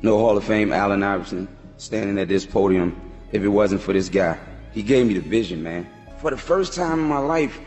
No Hall of Fame Allen Iverson standing at this podium if it wasn't for this guy. He gave me the vision, man. For the first time in my life,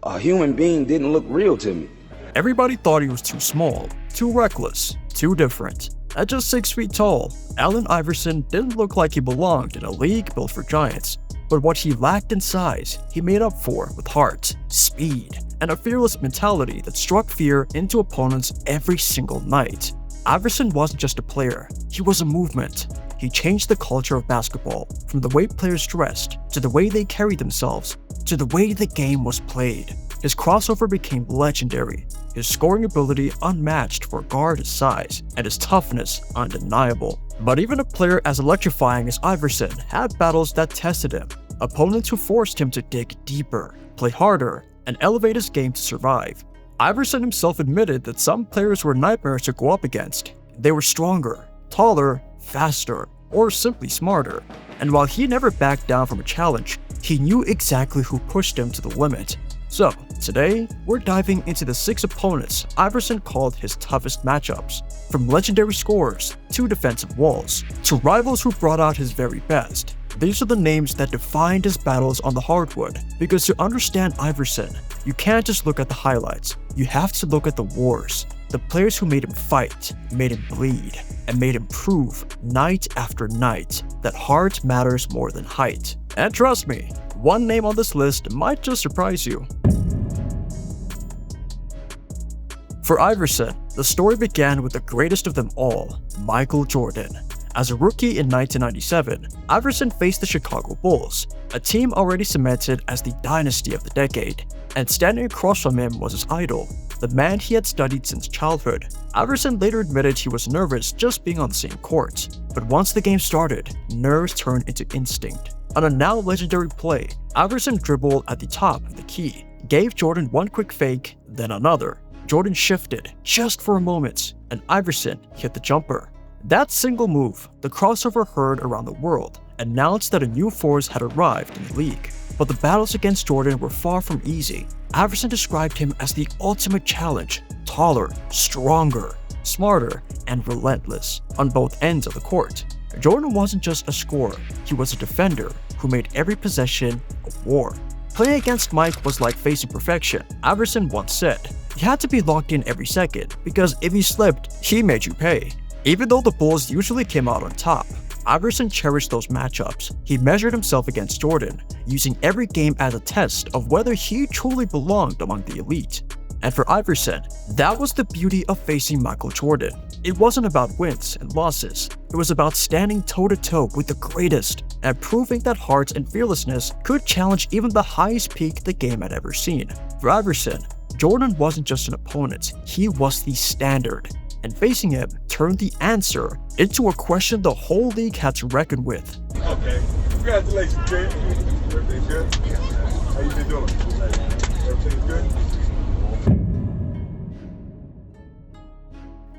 a human being didn't look real to me. Everybody thought he was too small, too reckless, too different. At just 6 feet tall, Allen Iverson didn't look like he belonged in a league built for giants. But what he lacked in size, he made up for with heart, speed, and a fearless mentality that struck fear into opponents every single night. Iverson wasn't just a player, he was a movement. He changed the culture of basketball, from the way players dressed, to the way they carried themselves, to the way the game was played. His crossover became legendary, his scoring ability unmatched for a guard his size, and his toughness undeniable. But even a player as electrifying as Iverson had battles that tested him, opponents who forced him to dig deeper, play harder, and elevate his game to survive. Iverson himself admitted that some players were nightmares to go up against. They were stronger, taller, faster, or simply smarter. And while he never backed down from a challenge, he knew exactly who pushed him to the limit. So, today, we're diving into the 6 opponents Iverson called his toughest matchups. From legendary scorers, to defensive walls, to rivals who brought out his very best. These are the names that defined his battles on the hardwood, because to understand Iverson, you can't just look at the highlights, you have to look at the wars. The players who made him fight, made him bleed, and made him prove night after night that heart matters more than height. And trust me, one name on this list might just surprise you. For Iverson, the story began with the greatest of them all, Michael Jordan. As a rookie in 1997, Iverson faced the Chicago Bulls, a team already cemented as the dynasty of the decade, and standing across from him was his idol, the man he had studied since childhood. Iverson later admitted he was nervous just being on the same court, but once the game started, nerves turned into instinct. On a now legendary play, Iverson dribbled at the top of the key, gave Jordan one quick fake, then another. Jordan shifted just for a moment, and Iverson hit the jumper. That single move, the crossover heard around the world, announced that a new force had arrived in the league. But the battles against Jordan were far from easy. Iverson described him as the ultimate challenge, taller, stronger, smarter, and relentless on both ends of the court. Jordan wasn't just a scorer, he was a defender who made every possession a war. Playing against Mike was like facing perfection. Iverson once said, "You had to be locked in every second, because if you slipped, he made you pay." Even though the Bulls usually came out on top, Iverson cherished those matchups. He measured himself against Jordan, using every game as a test of whether he truly belonged among the elite. And for Iverson, that was the beauty of facing Michael Jordan. It wasn't about wins and losses. It was about standing toe-to-toe with the greatest and proving that heart and fearlessness could challenge even the highest peak the game had ever seen. For Iverson, Jordan wasn't just an opponent, he was the standard. And facing him turned the answer into a question the whole league had to reckon with. Okay, congratulations, kid. Everything good? How you been doing? Everything's good?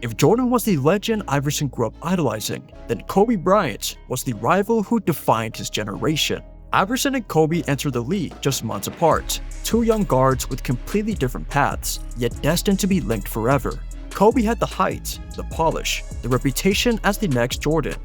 If Jordan was the legend Iverson grew up idolizing, then Kobe Bryant was the rival who defined his generation. Iverson and Kobe entered the league just months apart, 2 young guards with completely different paths, yet destined to be linked forever. Kobe had the height, the polish, the reputation as the next Jordan.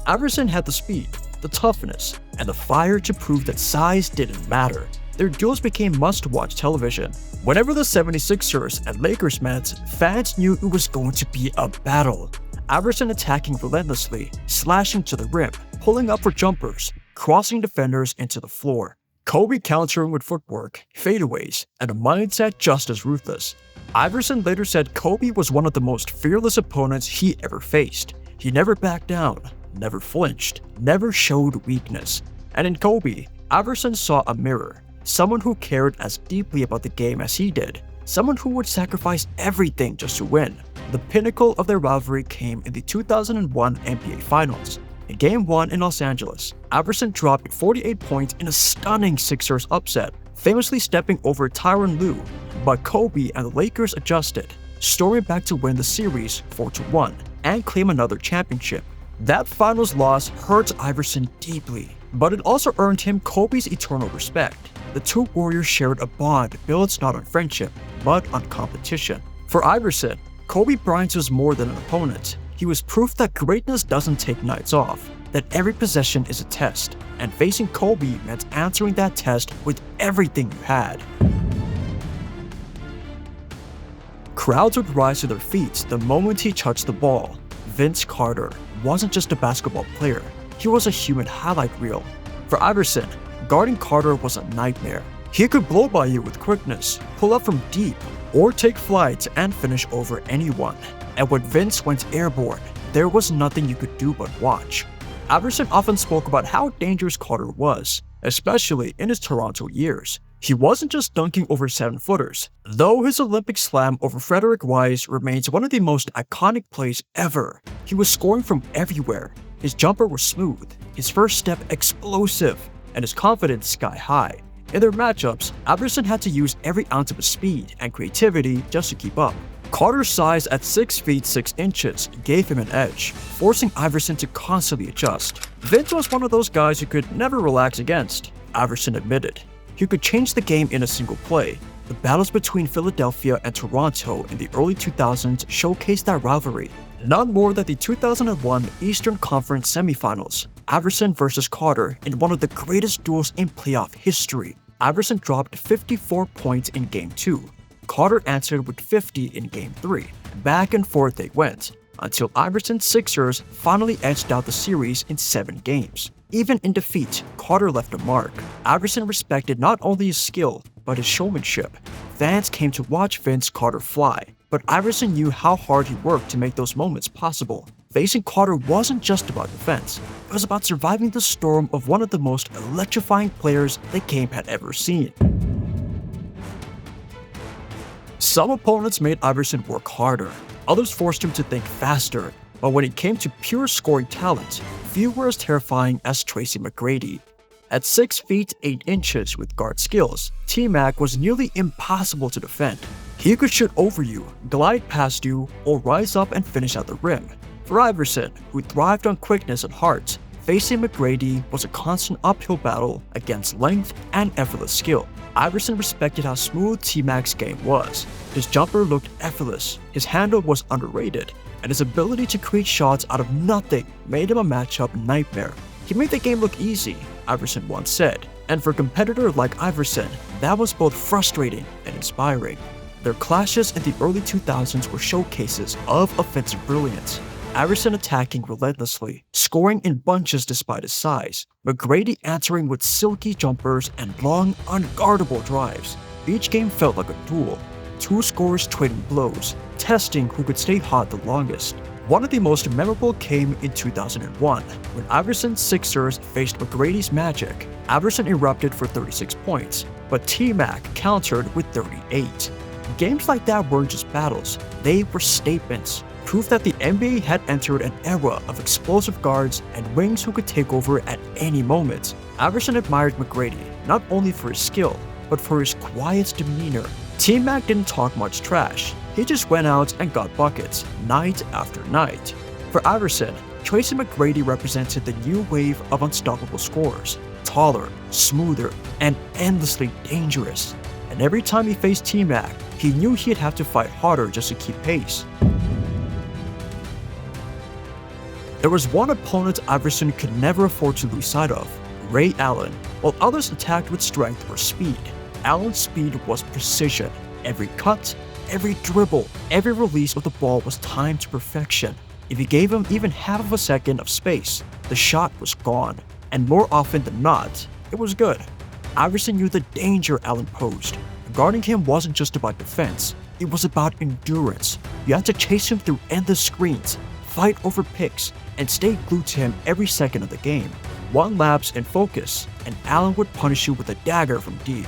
Iverson had the speed, the toughness, and the fire to prove that size didn't matter. Their duels became must-watch television. Whenever the 76ers and Lakers met, fans knew it was going to be a battle. Iverson attacking relentlessly, slashing to the rim, pulling up for jumpers, crossing defenders into the floor. Kobe countering with footwork, fadeaways, and a mindset just as ruthless. Iverson later said Kobe was one of the most fearless opponents he ever faced. He never backed down, never flinched, never showed weakness. And in Kobe, Iverson saw a mirror, someone who cared as deeply about the game as he did, someone who would sacrifice everything just to win. The pinnacle of their rivalry came in the 2001 NBA Finals. In Game 1 in Los Angeles, Iverson dropped 48 points in a stunning Sixers upset, famously stepping over Tyronn Lue, but Kobe and the Lakers adjusted, storming back to win the series 4-1 and claim another championship. That finals loss hurt Iverson deeply, but it also earned him Kobe's eternal respect. The two warriors shared a bond built not on friendship, but on competition. For Iverson, Kobe Bryant was more than an opponent. He was proof that greatness doesn't take nights off, that every possession is a test, and facing Kobe meant answering that test with everything you had. Crowds would rise to their feet the moment he touched the ball. Vince Carter wasn't just a basketball player, he was a human highlight reel. For Iverson, guarding Carter was a nightmare. He could blow by you with quickness, pull up from deep, or take flight and finish over anyone. And when Vince went airborne, there was nothing you could do but watch. Iverson often spoke about how dangerous Carter was, especially in his Toronto years. He wasn't just dunking over 7-footers, though his Olympic slam over Frederick Wise remains one of the most iconic plays ever. He was scoring from everywhere. His jumper was smooth, his first step explosive, and his confidence sky high. In their matchups, Iverson had to use every ounce of his speed and creativity just to keep up. Carter's size at 6 feet 6 inches gave him an edge, forcing Iverson to constantly adjust. Vince was one of those guys who could never relax against, Iverson admitted. He could change the game in a single play. The battles between Philadelphia and Toronto in the early 2000s showcased that rivalry. None more than the 2001 Eastern Conference semifinals, Iverson versus Carter in one of the greatest duels in playoff history. Iverson dropped 54 points in Game 2. Carter answered with 50 in Game 3. Back and forth they went, until Iverson's Sixers finally edged out the series in 7 games. Even in defeat, Carter left a mark. Iverson respected not only his skill, but his showmanship. Fans came to watch Vince Carter fly, but Iverson knew how hard he worked to make those moments possible. Facing Carter wasn't just about defense, it was about surviving the storm of one of the most electrifying players the game had ever seen. Some opponents made Iverson work harder, others forced him to think faster, but when it came to pure scoring talent, few were as terrifying as Tracy McGrady. At 6 feet 8 inches with guard skills, T-Mac was nearly impossible to defend. He could shoot over you, glide past you, or rise up and finish at the rim. For Iverson, who thrived on quickness and heart, facing McGrady was a constant uphill battle against length and effortless skill. Iverson respected how smooth T-Mac's game was. His jumper looked effortless, his handle was underrated, and his ability to create shots out of nothing made him a matchup nightmare. He made the game look easy, Iverson once said, and for a competitor like Iverson, that was both frustrating and inspiring. Their clashes in the early 2000s were showcases of offensive brilliance. Iverson attacking relentlessly, scoring in bunches despite his size, McGrady answering with silky jumpers and long, unguardable drives. Each game felt like a duel, 2 scorers trading blows, testing who could stay hot the longest. One of the most memorable came in 2001, when Iverson's Sixers faced McGrady's Magic. Iverson erupted for 36 points, but T-Mac countered with 38. Games like that weren't just battles, they were statements. Proof that the NBA had entered an era of explosive guards and wings who could take over at any moment. Iverson admired McGrady, not only for his skill, but for his quiet demeanor. T-Mac didn't talk much trash, he just went out and got buckets, night after night. For Iverson, Tracy McGrady represented the new wave of unstoppable scorers, taller, smoother, and endlessly dangerous. And every time he faced T-Mac, he knew he'd have to fight harder just to keep pace. There was one opponent Iverson could never afford to lose sight of, Ray Allen. While others attacked with strength or speed, Allen's speed was precision. Every cut, every dribble, every release of the ball was timed to perfection. If you gave him even half of a second of space, the shot was gone. And more often than not, it was good. Iverson knew the danger Allen posed. Guarding him wasn't just about defense, it was about endurance. You had to chase him through endless screens, fight over picks, and stay glued to him every second of the game. One lapse in focus, and Allen would punish you with a dagger from deep.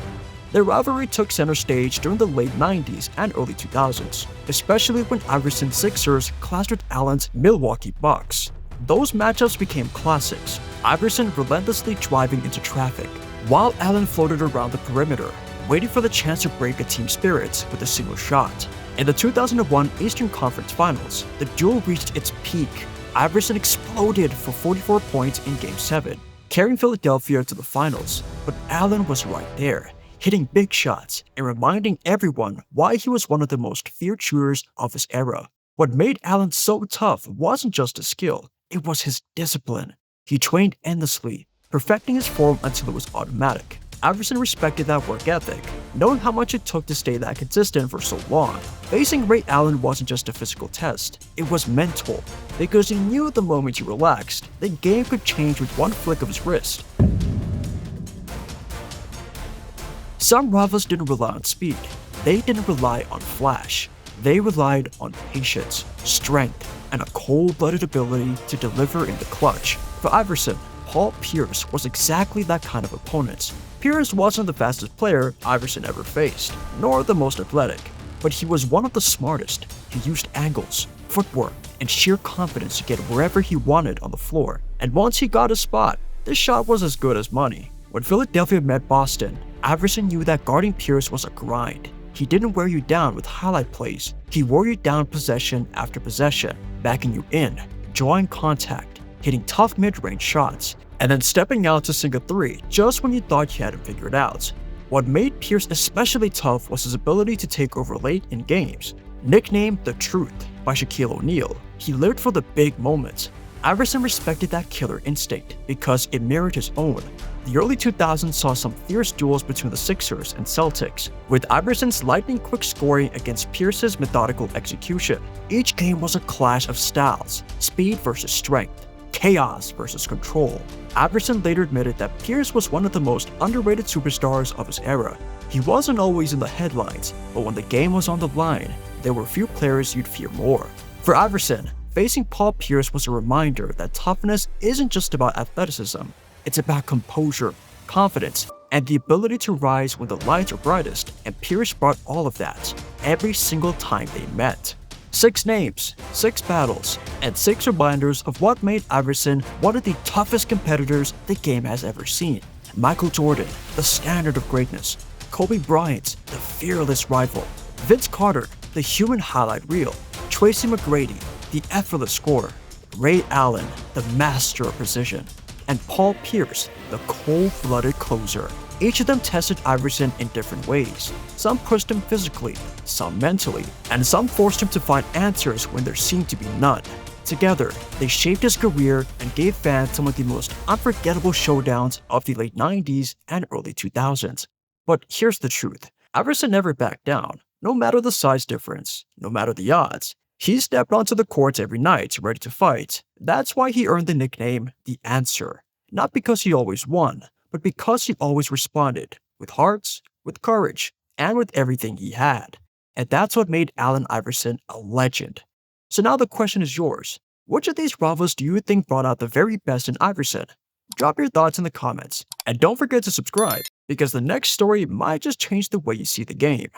Their rivalry took center stage during the late 90s and early 2000s, especially when Iverson's Sixers clashed with Allen's Milwaukee Bucks. Those matchups became classics, Iverson relentlessly driving into traffic, while Allen floated around the perimeter, waiting for the chance to break a team's spirits with a single shot. In the 2001 Eastern Conference Finals, the duel reached its peak. Iverson exploded for 44 points in Game 7, carrying Philadelphia to the finals, but Allen was right there, hitting big shots and reminding everyone why he was one of the most feared shooters of his era. What made Allen so tough wasn't just his skill, it was his discipline. He trained endlessly, perfecting his form until it was automatic. Iverson respected that work ethic, knowing how much it took to stay that consistent for so long. Facing Ray Allen wasn't just a physical test, it was mental, because he knew the moment he relaxed, the game could change with one flick of his wrist. Some rivals didn't rely on speed, they didn't rely on flash. They relied on patience, strength, and a cold-blooded ability to deliver in the clutch. For Iverson, Paul Pierce was exactly that kind of opponent. Pierce wasn't the fastest player Iverson ever faced, nor the most athletic, but he was one of the smartest. He used angles, footwork, and sheer confidence to get wherever he wanted on the floor. And once he got a spot, this shot was as good as money. When Philadelphia met Boston, Iverson knew that guarding Pierce was a grind. He didn't wear you down with highlight plays, he wore you down possession after possession, backing you in, drawing contact, hitting tough mid-range shots, and then stepping out to sink a three just when you thought you had him figured out. What made Pierce especially tough was his ability to take over late in games. Nicknamed The Truth by Shaquille O'Neal, he lived for the big moments. Iverson respected that killer instinct because it mirrored his own. The early 2000s saw some fierce duels between the Sixers and Celtics, with Iverson's lightning-quick scoring against Pierce's methodical execution. Each game was a clash of styles, speed versus strength, chaos versus control. Iverson later admitted that Pierce was one of the most underrated superstars of his era. He wasn't always in the headlines, but when the game was on the line, there were few players you'd fear more. For Iverson, facing Paul Pierce was a reminder that toughness isn't just about athleticism. It's about composure, confidence, and the ability to rise when the lights are brightest, and Pierce brought all of that every single time they met. 6 names, 6 battles, and 6 reminders of what made Iverson one of the toughest competitors the game has ever seen. Michael Jordan, the standard of greatness. Kobe Bryant, the fearless rival. Vince Carter, the human highlight reel. Tracy McGrady, the effortless scorer. Ray Allen, the master of precision. And Paul Pierce, the cold-blooded closer. Each of them tested Iverson in different ways. Some pushed him physically, some mentally, and some forced him to find answers when there seemed to be none. Together, they shaped his career and gave fans some of the most unforgettable showdowns of the late 90s and early 2000s. But here's the truth. Iverson never backed down, no matter the size difference, no matter the odds. He stepped onto the courts every night, ready to fight. That's why he earned the nickname, The Answer. Not because he always won, but because he always responded, with hearts, with courage, and with everything he had. And that's what made Allen Iverson a legend. So now the question is yours. Which of these rivals do you think brought out the very best in Iverson? Drop your thoughts in the comments. And don't forget to subscribe, because the next story might just change the way you see the game.